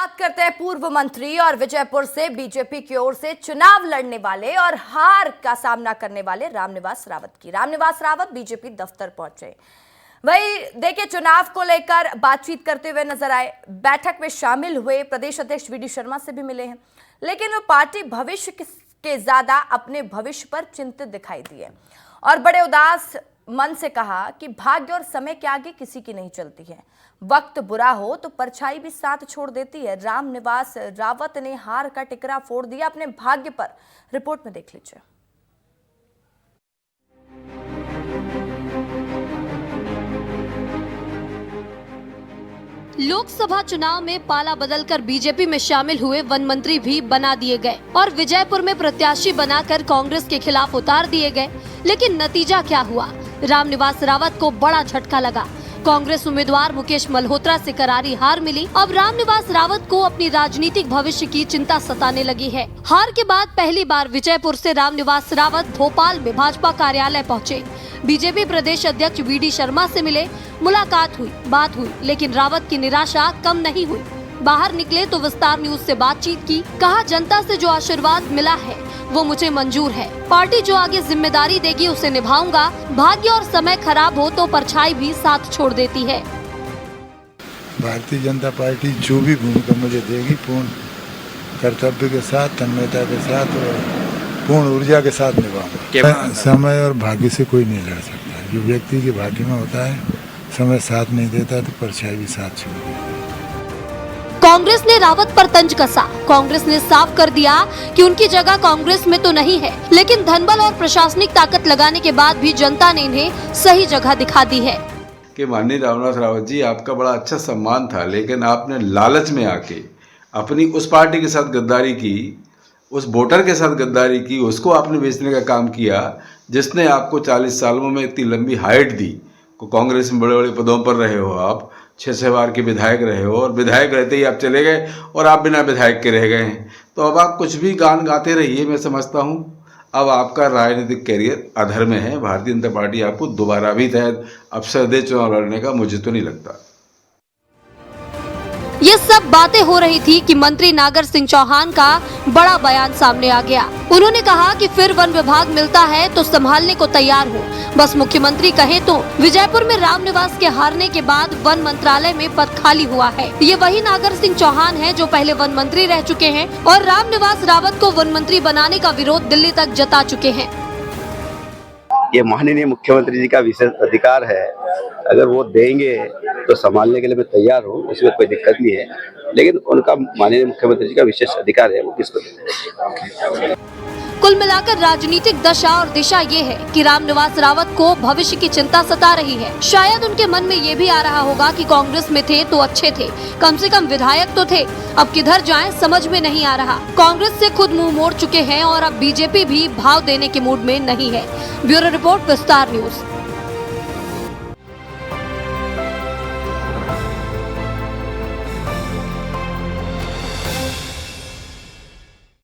बात करते हैं पूर्व मंत्री और विजयपुर से बीजेपी की ओर से चुनाव लड़ने वाले और हार का सामना करने वाले रामनिवास रावत की। रामनिवास रावत बीजेपी दफ्तर पहुंचे, वही देखिए चुनाव को लेकर बातचीत करते हुए नजर आए। बैठक में शामिल हुए प्रदेश अध्यक्ष वीडी शर्मा से भी मिले हैं, लेकिन वो पार्टी भविष्य के ज्यादा अपने भविष्य पर चिंतित दिखाई दिए और बड़े उदास मन से कहा कि भाग्य और समय के आगे किसी की नहीं चलती है। वक्त बुरा हो तो परछाई भी साथ छोड़ देती है। रामनिवास रावत ने हार का टिकरा फोड़ दिया अपने भाग्य पर। रिपोर्ट में देख लीजिए। लोकसभा चुनाव में पाला बदलकर बीजेपी में शामिल हुए वन मंत्री भी बना दिए गए और विजयपुर में प्रत्याशी बनाकर कांग्रेस के खिलाफ उतार दिए गए। लेकिन नतीजा क्या हुआ? रामनिवास रावत को बड़ा झटका लगा। कांग्रेस उम्मीदवार मुकेश मल्होत्रा से करारी हार मिली। अब रामनिवास रावत को अपनी राजनीतिक भविष्य की चिंता सताने लगी है। हार के बाद पहली बार विजयपुर से रामनिवास रावत भोपाल में भाजपा कार्यालय पहुंचे। बीजेपी प्रदेश अध्यक्ष वीडी शर्मा से मिले, मुलाकात हुई, बात हुई, लेकिन रावत की निराशा कम नहीं हुई। बाहर निकले तो विस्तार न्यूज से बातचीत की। कहा, जनता से जो आशीर्वाद मिला है वो मुझे मंजूर है। पार्टी जो आगे जिम्मेदारी देगी उसे निभाऊंगा। भाग्य और समय खराब हो तो परछाई भी साथ छोड़ देती है। भारतीय जनता पार्टी जो भी भूमिका मुझे देगी पूर्ण कर्तव्य के साथ, तन्मयता के साथ और पूर्ण ऊर्जा के साथ निभाऊंगा। समय और भाग्य से कोई नहीं लड़ सकता। जो व्यक्ति के भाग्य में होता है, समय साथ नहीं देता तो परछाई भी साथ छोड़ देती है। कांग्रेस ने रावत पर तंज कसा। कांग्रेस ने साफ कर दिया कि उनकी जगह कांग्रेस में तो नहीं है, लेकिन धनबल और प्रशासनिक ताकत लगाने के बाद भी जनता ने इन्हें सही जगह दिखा दी है। कि माननीय रामनिवास रावत जी, आपका बड़ा अच्छा सम्मान था, लेकिन आपने लालच में आके अपनी उस पार्टी के साथ गद्दारी की, उस वोटर के साथ गद्दारी की, उसको आपने बेचने का काम किया जिसने आपको 40 सालों में इतनी लंबी हाइट दी। कांग्रेस में बड़े बड़े पदों पर रहे हो, आप 6 बार के विधायक रहे हो और विधायक रहते ही आप चले गए और आप बिना विधायक के रह गए हैं। तो अब आप कुछ भी गान गाते रहिए, मैं समझता हूँ अब आपका राजनीतिक कैरियर अधर में है। भारतीय जनता पार्टी आपको दोबारा भी शायद अवसर दे चुनाव लड़ने का, मुझे तो नहीं लगता। ये सब बातें हो रही थी कि मंत्री नागर सिंह चौहान का बड़ा बयान सामने आ गया। उन्होंने कहा कि फिर वन विभाग मिलता है तो संभालने को तैयार हो। बस मुख्यमंत्री कहे तो विजयपुर में रामनिवास के हारने के बाद वन मंत्रालय में पद खाली हुआ है। ये वही नागर सिंह चौहान है जो पहले वन मंत्री रह चुके हैं और रामनिवास रावत को वन मंत्री बनाने का विरोध दिल्ली तक जता चुके हैं। ये माननीय मुख्यमंत्री जी का विशेष अधिकार है, अगर वो देंगे तो संभालने के लिए मैं तैयार हूँ, इसमें कोई दिक्कत नहीं है। लेकिन उनका माननीय मुख्यमंत्री जी का विशेष अधिकार है, वो किसको देते हैं। कुल मिलाकर राजनीतिक दशा और दिशा ये है कि रामनिवास रावत को भविष्य की चिंता सता रही है। शायद उनके मन में ये भी आ रहा होगा कि कांग्रेस में थे तो अच्छे थे, कम से कम विधायक तो थे, अब किधर जाएं समझ में नहीं आ रहा। कांग्रेस से खुद मुंह मोड़ चुके हैं और अब बीजेपी भी भाव देने के मूड में नहीं है। ब्यूरो रिपोर्ट, विस्तार न्यूज।